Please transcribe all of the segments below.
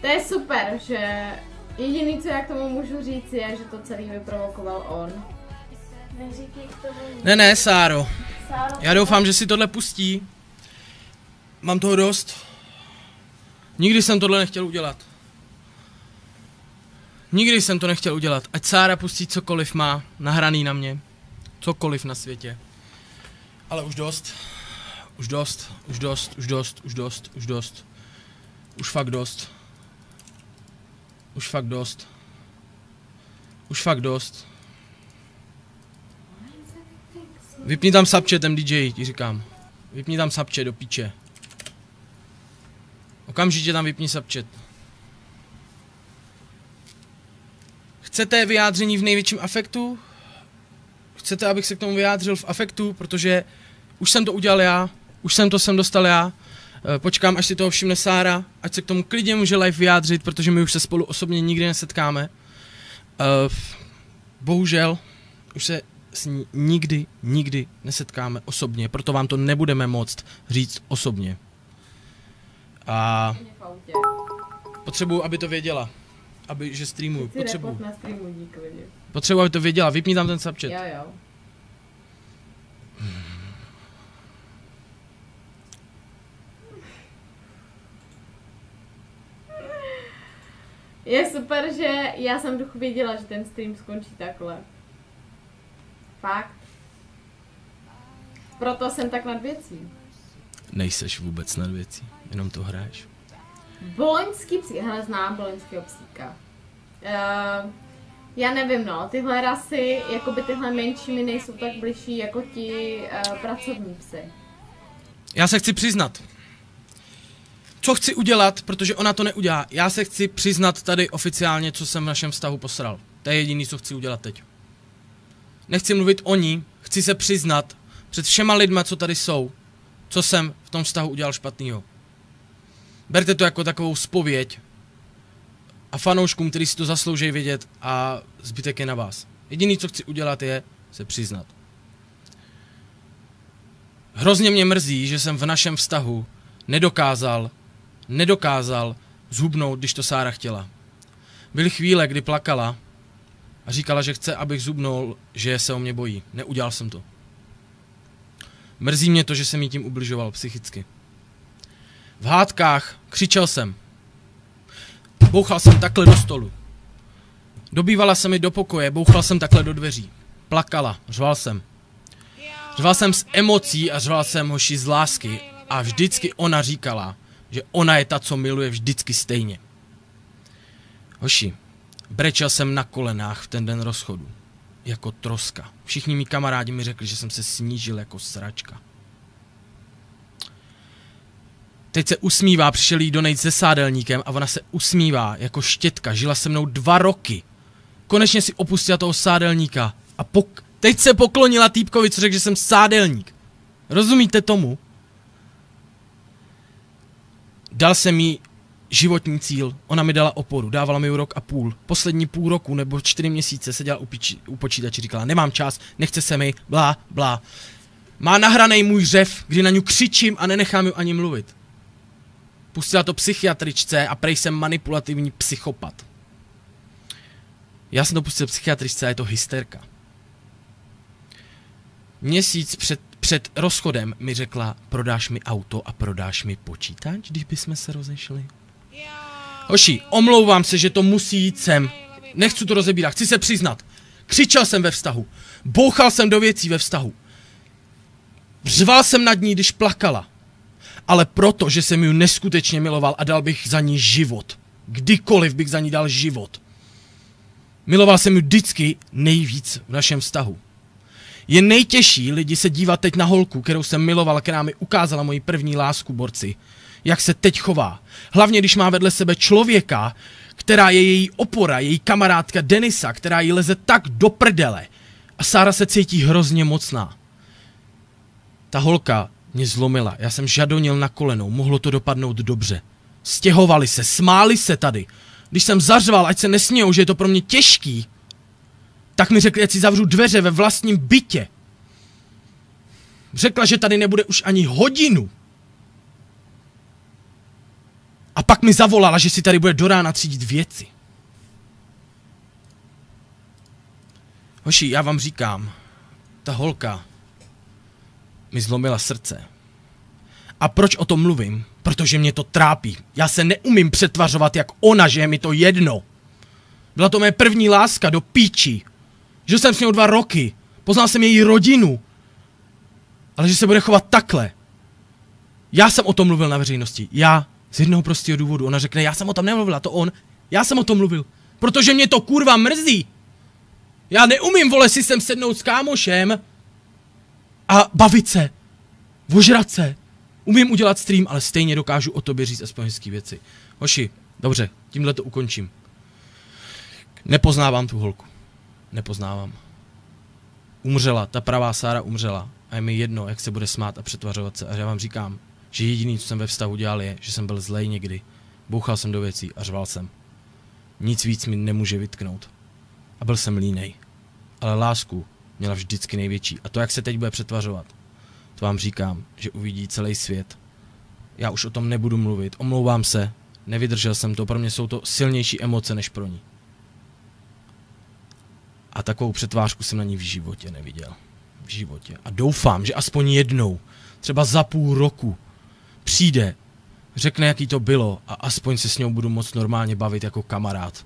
To je super, že jediný, co já k tomu můžu říct, je, že to celý vyprovokoval on. Neříkej k tomu. Ne, Sáro. Já doufám, že si tohle pustí. Mám toho dost. Nikdy jsem tohle nechtěl udělat. Nikdy jsem to nechtěl udělat. Ať Sára pustí cokoliv má nahraný na mě. Cokoliv na světě. Ale už dost. Už dost. Už dost. Už dost. Už dost. Už dost. Už fakt dost. Už fakt dost. Už fakt dost. Vypni tam subchatem, DJ, ti říkám. Vypni tam subchat do píče. Okamžitě tam vypni subchat. Chcete vyjádření v největším afektu? Chcete, abych se k tomu vyjádřil v afektu? Protože už jsem to udělal já, už jsem to sem dostal já. Počkám, až si toho všimne Sára, ať se k tomu klidně může live vyjádřit, protože my už se spolu osobně nikdy nesetkáme. Bohužel, už se s ní nikdy nesetkáme osobně, proto vám to nebudeme moct říct osobně. A potřebuji, aby to věděla. Že streamuju. Potřebuji, aby to věděla. Vypni tam ten subchat. Jo. Je super, že já jsem duchu věděla, že ten stream skončí takhle. Fakt. Proto jsem tak nad věcí. Nejseš vůbec nad věcí, jenom to hraješ. Boloňský psík, hele, znám boloňského psíka. Já nevím, no, tyhle rasy, jakoby tyhle menší mi nejsou tak bližší jako ti pracovní psy. Já se chci přiznat. Co chci udělat, protože ona to neudělá. Já se chci přiznat tady oficiálně, co jsem v našem vztahu posral. To je jediný, co chci udělat teď. Nechci mluvit o ní, chci se přiznat před všema lidma, co tady jsou, co jsem v tom vztahu udělal špatnýho. Berte to jako takovou zpověď a fanouškům, kteří si to zaslouží vědět, a zbytek je na vás. Jediný, co chci udělat, je se přiznat. Hrozně mě mrzí, že jsem v našem vztahu nedokázal zhubnout, když to Sára chtěla. Byly chvíle, kdy plakala a říkala, že chce, abych zhubnul, že se o mě bojí. Neudělal jsem to. Mrzí mě to, že jsem jí tím ubližoval psychicky. V hádkách křičel jsem. Bouchal jsem takhle do stolu. Dobývala se mi do pokoje, bouchal jsem takhle do dveří. Plakala, řval jsem. Řval jsem z emocí a řval jsem hoši z lásky. A vždycky ona říkala, že ona je ta, co miluje vždycky stejně. Hoši, brečel jsem na kolenách v ten den rozchodu. Jako troska. Všichni mý kamarádi mi řekli, že jsem se snížil jako sračka. Teď se usmívá, přišel jí donejt se sádelníkem a ona se usmívá jako štětka. Žila se mnou 2 roky. Konečně si opustila toho sádelníka a teď se poklonila týpkovi, co řekl, že jsem sádelník. Rozumíte tomu? Dal jsem jí životní cíl, ona mi dala oporu, dávala mi 1,5 roku. Poslední půl roku nebo 4 měsíce seděla u počítače, říkala, nemám čas, nechce se mi, blá, blá. Má nahranej můj řev, kdy na ní křičím a nenechám ju ani mluvit. Pustila to psychiatričce a prej jsem manipulativní psychopat. Já jsem to pustil psychiatričce a je to hysterka. Měsíc před rozchodem mi řekla, prodáš mi auto a prodáš mi počítač, když bychom se rozešli. Hoši, omlouvám se, že to musí jít sem. Nechci to rozebírat, chci se přiznat. Křičel jsem ve vztahu. Bouchal jsem do věcí ve vztahu. Řval jsem nad ní, když plakala. Ale proto, že jsem ji neskutečně miloval a dal bych za ní život. Kdykoliv bych za ní dal život. Miloval jsem ji vždycky nejvíc v našem vztahu. Je nejtěžší lidi se dívat teď na holku, kterou jsem miloval, která mi ukázala moji první lásku, borci. Jak se teď chová. Hlavně, když má vedle sebe člověka, která je její opora, její kamarádka Denisa, která jí leze tak do prdele. A Sára se cítí hrozně mocná. Ta holka mě zlomila, já jsem žadonil na kolenou, mohlo to dopadnout dobře. Stěhovali se, smáli se tady. Když jsem zařval, ať se nesmějou, že je to pro mě těžký, tak mi řekli, ať si zavřu dveře ve vlastním bytě. Řekla, že tady nebude už ani hodinu. A pak mi zavolala, že si tady bude do rána třídit věci. Hoši, já vám říkám, ta holka mi zlomila srdce. A proč o tom mluvím? Protože mě to trápí. Já se neumím přetvařovat jak ona, že je mi to jedno. Byla to mé první láska do píči. Žil jsem s ní 2 roky. Poznal jsem její rodinu. Ale že se bude chovat takhle. Já jsem o tom mluvil na veřejnosti. Já z jednoho prostého důvodu. Ona řekne, já jsem o tom nemluvila, to on. Já jsem o tom mluvil. Protože mě to kurva mrzí. Já neumím, vole, si sem sednout s kámošem a bavit se. Ožrat se. Umím udělat stream, ale stejně dokážu o tobě říct aspoň hezký věci. Hoši, dobře, tímhle to ukončím. Nepoznávám tu holku. Nepoznávám. Umřela, ta pravá Sára umřela. A je mi jedno, jak se bude smát a přetvařovat se. A já vám říkám, že jediný, co jsem ve vztahu dělal, je, že jsem byl zlej někdy. Bouchal jsem do věcí a řval jsem. Nic víc mi nemůže vytknout. A byl jsem línej. Ale lásku měla vždycky největší. A to, jak se teď bude přetvařovat, to vám říkám, že uvidí celý svět. Já už o tom nebudu mluvit. Omlouvám se. Nevydržel jsem to. Pro mě jsou to silnější emoce než pro ní. A takovou přetvářku jsem na ní v životě neviděl. V životě. A doufám, že aspoň jednou, třeba za půl roku, přijde, řekne, jaký to bylo a aspoň se s ňou budu moc normálně bavit jako kamarád.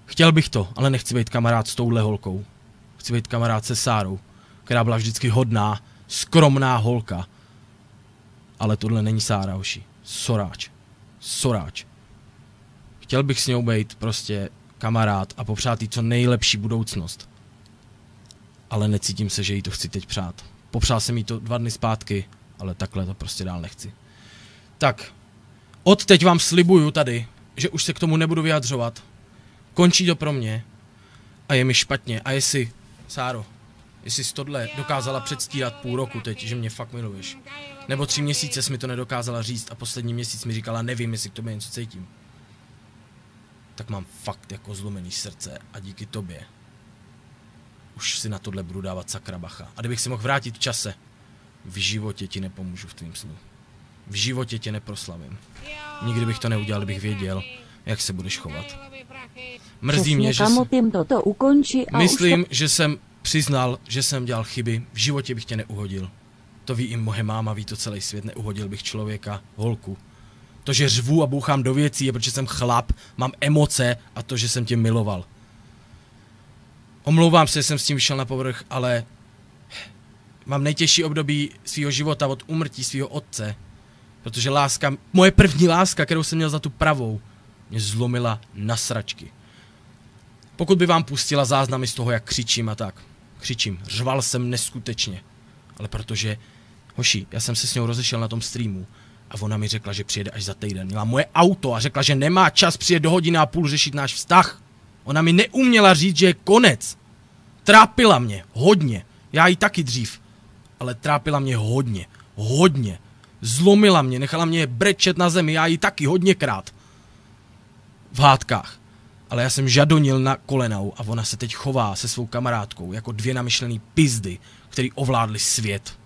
Chtěl bych to, ale nechci být kamarád s touhle holkou. Chci být kamarád se Sárou, která byla vždycky hodná, skromná holka. Ale tohle není Sára, hoši. Soráč. Soráč. Chtěl bych s ňou být prostě kamarád a popřát jí co nejlepší budoucnost. Ale necítím se, že jí to chci teď přát. Popřál jsem jí to 2 dny zpátky, ale takhle to prostě dál nechci. Tak, od teď vám slibuju tady, že už se k tomu nebudu vyjadřovat. Končí to pro mě a je mi špatně. A jestli, Sáro, jestli jsi tohle dokázala předstírat půl roku teď, že mě fakt miluješ. Nebo 3 měsíce jsi mi to nedokázala říct a poslední měsíc mi říkala, nevím, jestli k tobě něco cítím. Tak mám fakt jako zlomený srdce a díky tobě už si na tohle budu dávat sakra bacha. A kdybych si mohl vrátit v čase, v životě ti nepomůžu v tvým snu. V životě tě neproslavím. Nikdy bych to neudělal, kdybych věděl, jak se budeš chovat. Mrzí mě, že myslím, že jsem přiznal, že jsem dělal chyby. V životě bych tě neuhodil. To ví i moje máma, ví to celý svět. Neuhodil bych člověka, holku. To, že řvu a bouchám do věcí, je protože jsem chlap, mám emoce a to, že jsem tě miloval. Omlouvám se, že jsem s tím vyšel na povrch, ale mám nejtěžší období svého života od úmrtí svého otce. Protože láska, moje první láska, kterou jsem měl za tu pravou, mě zlomila na sračky. Pokud by vám pustila záznamy z toho, jak křičím a tak. Křičím, řval jsem neskutečně. Ale protože, hoši, já jsem se s ní rozešel na tom streamu a ona mi řekla, že přijede až za týden. Měla moje auto a řekla, že nemá čas přijet do 1,5 hodiny řešit náš vztah. Ona mi neuměla říct, že je konec. Trápila mě, hodně. Já ji taky dřív. Ale trápila mě hodně, hodně. Zlomila mě, nechala mě brečet na zemi, já ji taky hodněkrát. V hádkách. Ale já jsem žadonil na kolenou a ona se teď chová se svou kamarádkou jako 2 namyšlený pizdy, který ovládli svět.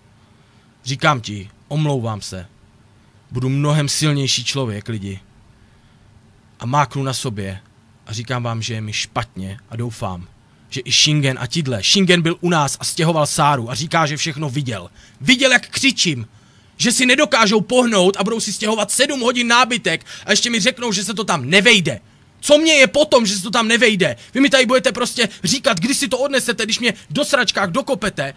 Říkám ti, omlouvám se. Budu mnohem silnější člověk, lidi. A máknu na sobě a říkám vám, že je mi špatně a doufám, že i Shingen a tidle. Shingen byl u nás a stěhoval Sáru a říká, že všechno viděl. Viděl, jak křičím. Že si nedokážou pohnout a budou si stěhovat 7 hodin nábytek a ještě mi řeknou, že se to tam nevejde. Co mě je potom, že se to tam nevejde? Vy mi tady budete prostě říkat, kdy si to odnesete, když mě do sračkách dokopete.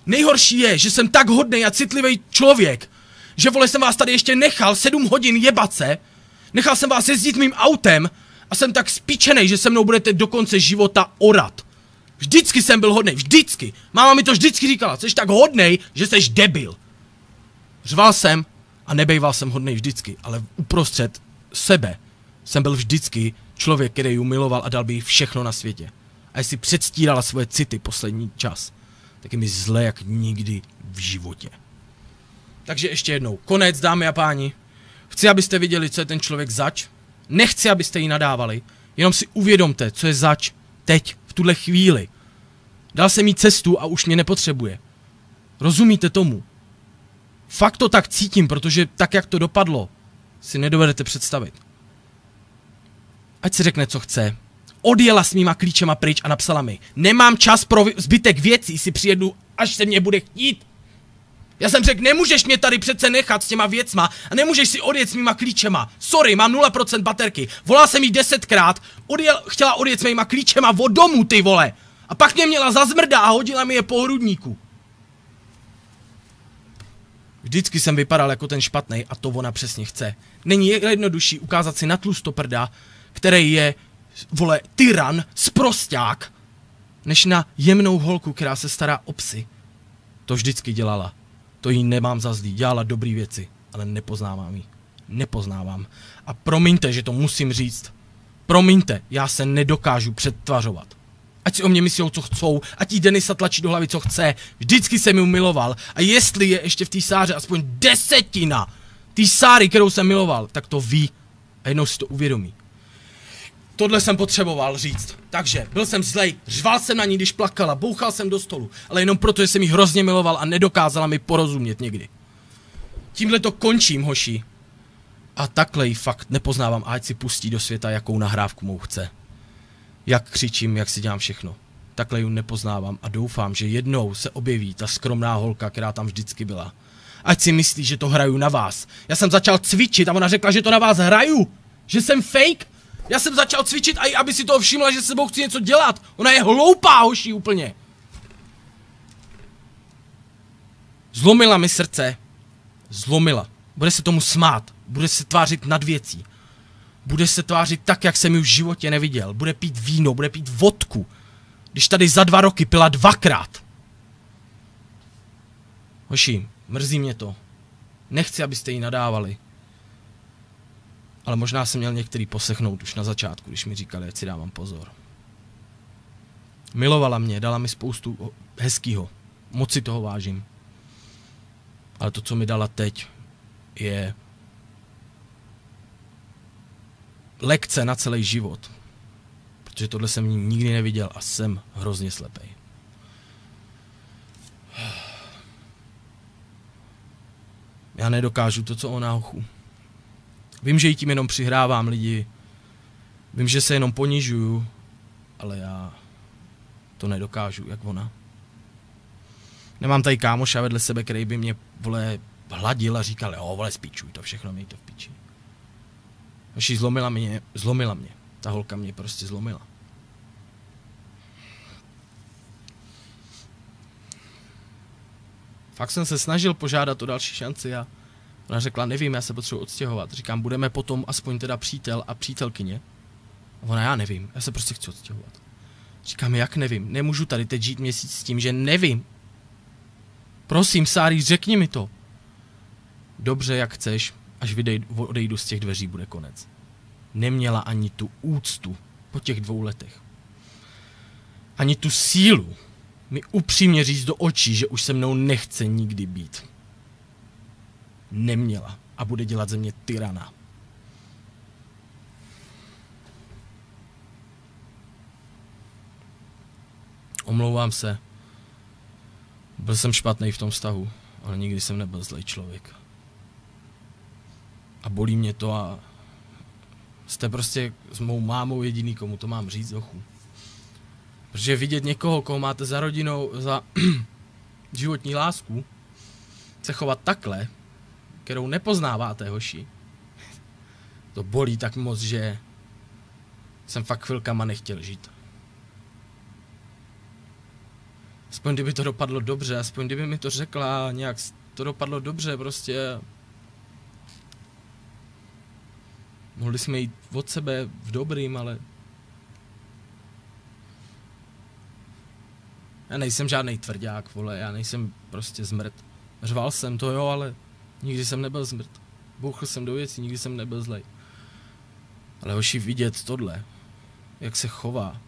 Nejhorší je, že jsem tak hodnej a citlivý člověk, že vole jsem vás tady ještě nechal 7 hodin jebat se. Nechal jsem vás jezdit mým autem a jsem tak spíčenej, že se mnou budete do konce života orat. Vždycky jsem byl hodnej, vždycky. Máma mi to vždycky říkala, jsi tak hodnej, že jsi debil. Řval jsem a nebejval jsem hodnej vždycky, ale uprostřed sebe jsem byl vždycky člověk, který ji miloval a dal by jí všechno na světě. A jestli předstírala svoje city poslední čas, tak je mi zle jak nikdy v životě. Takže ještě jednou, konec, dámy a páni. Chci, abyste viděli, co je ten člověk zač. Nechci, abyste jí nadávali. Jenom si uvědomte, co je zač teď, v tuhle chvíli. Dal jsem jí cestu a už mě nepotřebuje. Rozumíte tomu? Fakt to tak cítím, protože tak, jak to dopadlo, si nedovedete představit. Ať si řekne, co chce. Odjela s mýma klíčema pryč a napsala mi: nemám čas pro zbytek věcí, si přijedu, až se mě bude chtít. Já jsem řekl, nemůžeš mě tady přece nechat s těma věcma a nemůžeš si odjet s mýma klíčema. Sorry, mám 0% baterky. Volala jsem jí 10krát, chtěla odjet s mýma klíčema od domu, ty vole. A pak mě měla za zmrda a hodila mi je po hrudníku. Vždycky jsem vypadal jako ten špatnej a to ona přesně chce. Není jednodušší ukázat si na tlustoprda, který je, vole, tyran, sprosťák, než na jemnou holku, která se stará o psy. To vždycky dělala. To jí nemám za zlý. Dělala dobrý věci, ale nepoznávám jí. Nepoznávám. A promiňte, že to musím říct. Promiňte, já se nedokážu přetvařovat. Ať si o mě myslí, co chcou, ať jí Denisa tlačí do hlavy, co chce. Vždycky jsem ji miloval. A jestli je ještě v té Sáře aspoň 10 té Sáry, kterou jsem miloval, tak to ví. A jednou si to uvědomí. Tohle jsem potřeboval říct. Takže byl jsem zlej, řval jsem na ní, když plakala, bouchal jsem do stolu, ale jenom proto, že jsem jí hrozně miloval a nedokázala mi porozumět někdy. Tímhle to končím, hoši. A takhle ji fakt nepoznávám, ať si pustí do světa, jakou nahrávku mou chce. Jak křičím, jak si dělám všechno. Takhle ji nepoznávám a doufám, že jednou se objeví ta skromná holka, která tam vždycky byla. Ať si myslí, že to hraju na vás. Já jsem začal cvičit a ona řekla, že to na vás hraju. Že jsem fake. Já jsem začal cvičit, a aby si toho všimla, že s sebou chci něco dělat. Ona je hloupá, hoši, úplně. Zlomila mi srdce. Zlomila. Bude se tomu smát. Bude se tvářit nad věcí. Bude se tvářit tak, jak jsem ji v životě neviděl. Bude pít víno, bude pít vodku. Když tady za 2 roky pila 2krát. Hoši, mrzí mě to. Nechci, abyste jí nadávali. Ale možná jsem měl některý poslechnout už na začátku, když mi říkali, ať si dávám pozor. Milovala mě, dala mi spoustu hezkýho. Moc si toho vážím. Ale to, co mi dala teď, je lekce na celý život. Protože tohle jsem nikdy neviděl a jsem hrozně slepej. Já nedokážu to, co ona, hochu. Vím, že jí tím jenom přihrávám lidi. Vím, že se jenom ponižuju. Ale já to nedokážu, jak ona. Nemám tady kámoša vedle sebe, který by mě, vole, hladil a říkal, jo, vole, spíčuj to všechno, měj to v piči. Hoši, zlomila mě. Ta holka mě prostě zlomila. Fakt jsem se snažil požádat o další šanci a ona řekla, nevím, já se potřebuji odstěhovat. Říkám, budeme potom aspoň teda přítel a přítelkyně. A ona, já nevím, já se prostě chci odstěhovat. Říkám, jak nevím, nemůžu tady teď žít měsíc s tím, že nevím. Prosím, Sári, řekni mi to. Dobře, jak chceš, až odejdu z těch dveří, bude konec. Neměla ani tu úctu po těch 2 letech. Ani tu sílu mi upřímně říct do očí, že už se mnou nechce nikdy být. Neměla a bude dělat ze mě tyrana. Omlouvám se. Byl jsem špatný v tom vztahu, ale nikdy jsem nebyl zlej člověk. A bolí mě to a jste prostě s mou mámou jediný, komu to mám říct, ochu. Protože vidět někoho, koho máte za rodinou, za životní lásku, se chovat takhle, kterou nepoznáváte, hoši, to bolí tak moc, že jsem fakt chvilkama nechtěl žít. Aspoň kdyby to dopadlo dobře, aspoň kdyby mi to řekla, nějak to dopadlo dobře, prostě. Mohli jsme jít od sebe v dobrým, ale já nejsem žádnej tvrdák, vole, já nejsem prostě zmrt. Řval jsem to, jo, ale nikdy jsem nebyl zmrt. Bouchl jsem do věcí, nikdy jsem nebyl zlej. Ale hoši, vidět tohle, jak se chová,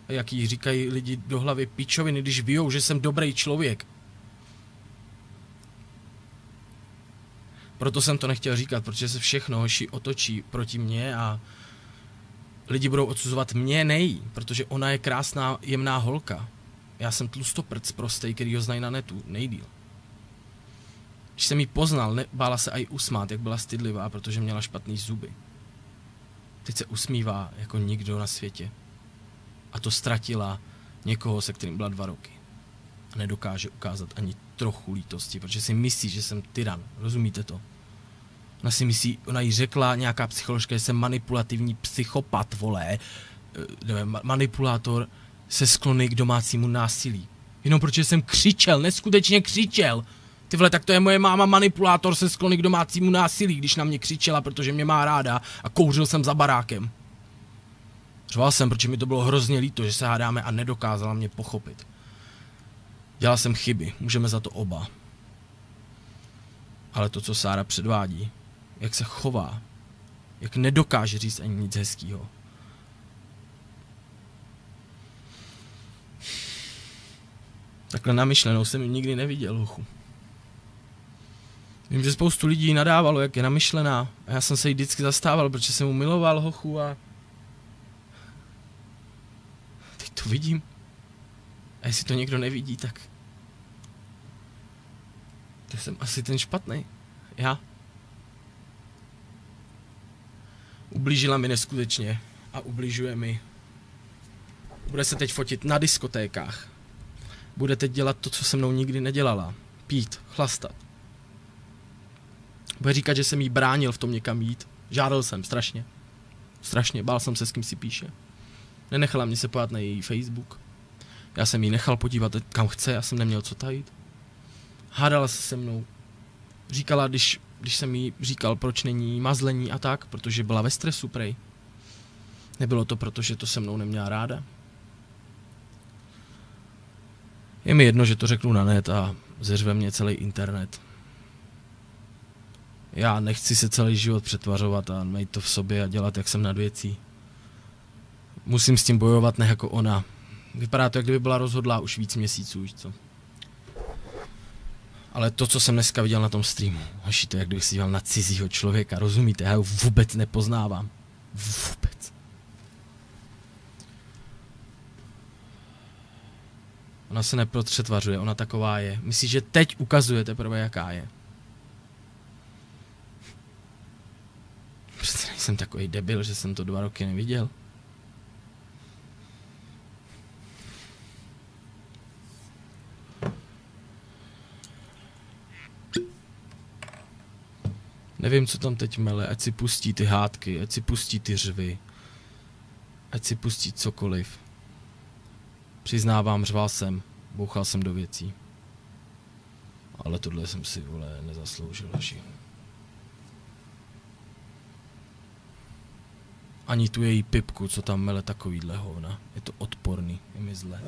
a jak jí říkají lidi do hlavy pičoviny, když víjou, že jsem dobrý člověk. Proto jsem to nechtěl říkat, protože se všechno, hoši, otočí proti mně a lidi budou odsuzovat mě, protože ona je krásná, jemná holka. Já jsem tlustoprc prostej, který ho znají na netu, nejdýl. Když jsem jí poznal, bála se aj usmát, jak byla stydlivá, protože měla špatný zuby. Teď se usmívá jako nikdo na světě. A to ztratila někoho, se kterým byla 2 roky. A nedokáže ukázat ani trochu lítosti, protože si myslí, že jsem tyran. Rozumíte to? Ona si myslí, ona jí řekla nějaká psycholožka, že jsem manipulativní psychopat, vole. Manipulátor se sklony k domácímu násilí. Jenom protože jsem křičel, neskutečně křičel. Ty vole, tak to je moje máma manipulátor se sklony k domácímu násilí, když na mě křičela, protože mě má ráda a kouřil jsem za barákem. Řval jsem, protože mi to bylo hrozně líto, že se hádáme a nedokázala mě pochopit. Dělal jsem chyby, můžeme za to oba. Ale to, co Sára předvádí, jak se chová, jak nedokáže říct ani nic hezkýho. Takhle namyšlenou jsem ji nikdy neviděl, hochu. Vím, že spoustu lidí nadávalo, jak je namyšlená. A já jsem se jí vždycky zastával, protože jsem mu miloval, hochu, a... teď to vidím. A jestli to někdo nevidí, tak... to jsem asi ten špatný. Já. Ublížila mi neskutečně. A ubližuje mi. Bude se teď fotit na diskotékách. Bude teď dělat to, co se mnou nikdy nedělala. Pít, chlastat. Bude říkat, že jsem jí bránil v tom někam jít. Žádal jsem, strašně. Strašně, bál jsem se, s kým si píše. Nenechala mě se podívat na její Facebook. Já jsem jí nechal podívat, kam chce, já jsem neměl co tajit. Hádala se se mnou. Říkala, když jsem jí říkal, proč není mazlení a tak, protože byla ve stresu, prej. Nebylo to proto, že to se mnou neměla ráda. Je mi jedno, že to řeknu na net a zeřve mě celý internet. Já nechci se celý život přetvařovat a mít to v sobě a dělat, jak jsem nad věcí. Musím s tím bojovat, ne jako ona. Vypadá to, jak kdyby byla rozhodlá už víc měsíců, víš co. Ale to, co jsem dneska viděl na tom streamu, hoši, to je, jak kdybych si díval na cizího člověka, rozumíte? Já ho vůbec nepoznávám. Vůbec. Ona se neprotřetvařuje, ona taková je. Myslíš, že teď ukazuje teprve, jaká je. Přece nejsem takový debil, že jsem to 2 roky neviděl. Nevím, co tam teď mele, ať si pustí ty hádky, ať si pustí ty řvy. Ať si pustí cokoliv. Přiznávám, řval jsem, bouchal jsem do věcí. Ale tohle jsem si, vole, nezasloužil, hoši. Ani tu její pipku, co tam mele takovýhle hovna. Je to odporný, je mi zle.